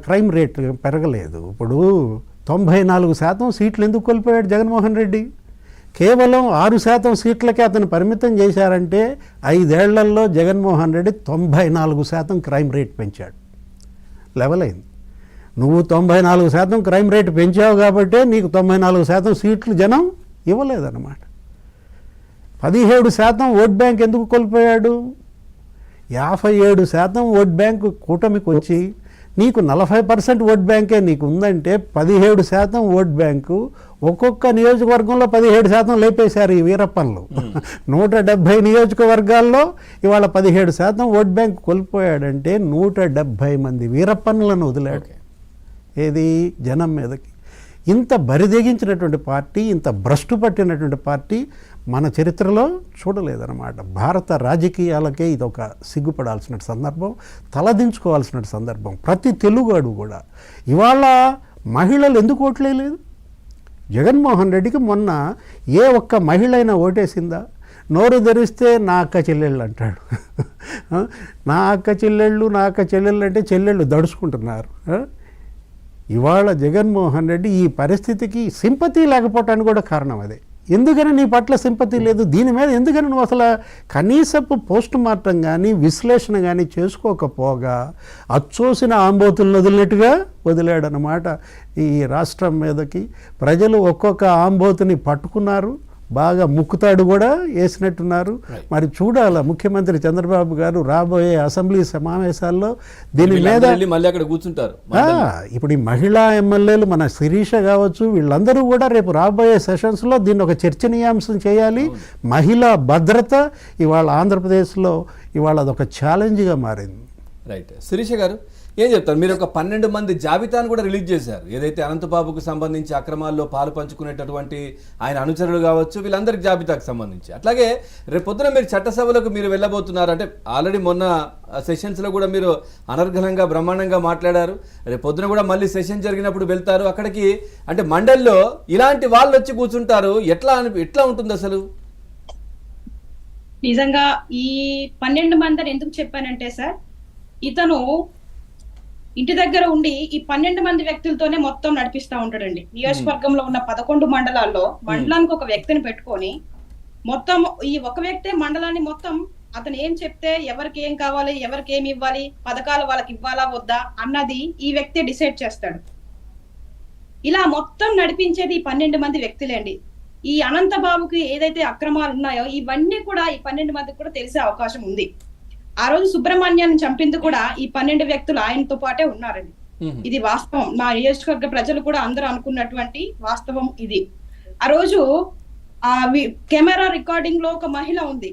Crime rate పెరగలేదు. ఇప్పుడు 94% సీట్లు ఎందుకు కోల్పోయాడు జగన్మోహన్ రెడ్డి? కేవలం 6% సీట్లకే అతను పరిమితం చేశారంటే 5 ఏళ్లలో జగన్మోహన్ రెడ్డి 94% క్రైమ్ రేట్ పెంచాడు. లెవెల్ అయింది. నువ్వు 94% క్రైమ్ రేట్ పెంచావు కాబట్టే నీకు 94% సీట్లు జనం ఇవ్వలేదన్నమాట. 17% ఓట్ బ్యాంక్ ఎందుకు కోల్పోయాడు? 57% ఓట్ బ్యాంకు కూటమికి వచ్చి నీకు 40% ఓట్ బ్యాంకే నీకు ఉందంటే 17% ఓట్ బ్యాంకు ఒక్కొక్క నియోజకవర్గంలో 17% లేపేశారు ఈ వీరప్పన్లు. 170 నియోజకవర్గాల్లో ఇవాళ 17% ఓట్ బ్యాంక్ కోల్పోయాడంటే 170 మంది వీరప్పన్లను వదిలాడు. ఏది? జనం మీదకి. ఇంత బరిదెగించినటువంటి పార్టీ, ఇంత భ్రష్టు పట్టినటువంటి పార్టీ మన చరిత్రలో చూడలేదన్నమాట. భారత రాజకీయాలకే ఇది ఒక సిగ్గుపడాల్సిన సందర్భం, తలదించుకోవాల్సిన సందర్భం. ప్రతి తెలుగువాడు కూడా ఇవాళ మహిళలు ఎందుకు ఓట్లేదు? జగన్మోహన్ రెడ్డికి మొన్న ఏ ఒక్క మహిళ అయినా ఓటేసిందా? నోరు ధరిస్తే నా అక్క చెల్లెళ్ళు అంటాడు. నా అక్క చెల్లెళ్ళు అంటే చెల్లెళ్ళు దడుచుకుంటున్నారు. ఇవాళ జగన్మోహన్ రెడ్డి ఈ పరిస్థితికి సింపతి లేకపోవటానికి కూడా కారణం అదే. ఎందుకని నీ పట్ల సింపతి లేదు? దీని మీద ఎందుకని నువ్వు అసలు కనీసపు పోస్ట్ మార్టం కానీ విశ్లేషణ కానీ చేసుకోకపోగా అచ్చోసిన ఆంబోతులను వదిలినట్టుగా వదిలాడనమాట ఈ రాష్ట్రం మీదకి. ప్రజలు ఒక్కొక్క ఆంబోతుని పట్టుకున్నారు, బాగా ముక్కుతాడు కూడా వేసినట్టున్నారు. మరి చూడాల ముఖ్యమంత్రి చంద్రబాబు గారు రాబోయే అసెంబ్లీ సమావేశాల్లో దీని మీద మళ్ళీ అక్కడ కూర్చుంటారు. ఇప్పుడు ఈ మహిళా ఎమ్మెల్యేలు మన శిరీష కావచ్చు, వీళ్ళందరూ కూడా రేపు రాబోయే సెషన్స్లో దీన్ని ఒక చర్చనీయాంశం చేయాలి. మహిళా భద్రత ఇవాళ ఆంధ్రప్రదేశ్లో ఇవాళ అదొక ఛాలెంజ్గా మారింది. రైట్. శిరీష గారు ఏం చెప్తారు? మీరు ఒక 12 మంది జాబితాను కూడా రిలీజ్ చేశారు. ఏదైతే అనంతబాబుకు సంబంధించి అక్రమాల్లో పాలు పంచుకునేటటువంటి ఆయన అనుచరులు కావచ్చు, వీళ్ళందరికి జాబితాకు సంబంధించి. అట్లాగే రేపు పొద్దున మీరు చట్టసభలకు మీరు వెళ్ళబోతున్నారు. అంటే ఆల్రెడీ మొన్న సెషన్స్లో కూడా మీరు అనర్గళంగా బ్రహ్మాండంగా మాట్లాడారు. రేపు పొద్దున కూడా మళ్ళీ సెషన్ జరిగినప్పుడు వెళ్తారు అక్కడికి. అంటే మండలిలో ఇలాంటి వాళ్ళు వచ్చి కూర్చుంటారు. ఎట్లా ఉంటుంది అసలు? నిజంగా ఈ 12 మందిని ఎందుకు చెప్పానంటే సార్, ఇతను ఇంటి దగ్గర ఉండి ఈ 12 మంది వ్యక్తులతోనే మొత్తం నడిపిస్తా ఉంటాడండి. నియోజకవర్గంలో ఉన్న 11 మండలాల్లో మండలానికి ఒక వ్యక్తిని పెట్టుకొని మొత్తం ఈ ఒక వ్యక్తే మండలాన్ని మొత్తం అతను ఏం చెప్తే ఎవరికి ఏం కావాలి, ఎవరికి ఏమి ఇవ్వాలి, పథకాలు వాళ్ళకి ఇవ్వాలా వద్దా అన్నది ఈ వ్యక్తే డిసైడ్ చేస్తాడు. ఇలా మొత్తం నడిపించేది ఈ 12 మంది వ్యక్తులేండి. ఈ అనంతబాబుకి ఏదైతే అక్రమాలు ఉన్నాయో ఇవన్నీ కూడా ఈ 12 మందికి కూడా తెలిసే అవకాశం ఉంది. ఆ రోజు సుబ్రహ్మణ్యాన్ని చంపింది కూడా ఈ 12 వ్యక్తులు ఆయనతో పాటే ఉన్నారండి. ఇది వాస్తవం. మా నియోజకవర్గ ప్రజలు కూడా అందరూ అనుకున్నటువంటి వాస్తవం ఇది. ఆ రోజు కెమెరా రికార్డింగ్ లో ఒక మహిళ ఉంది.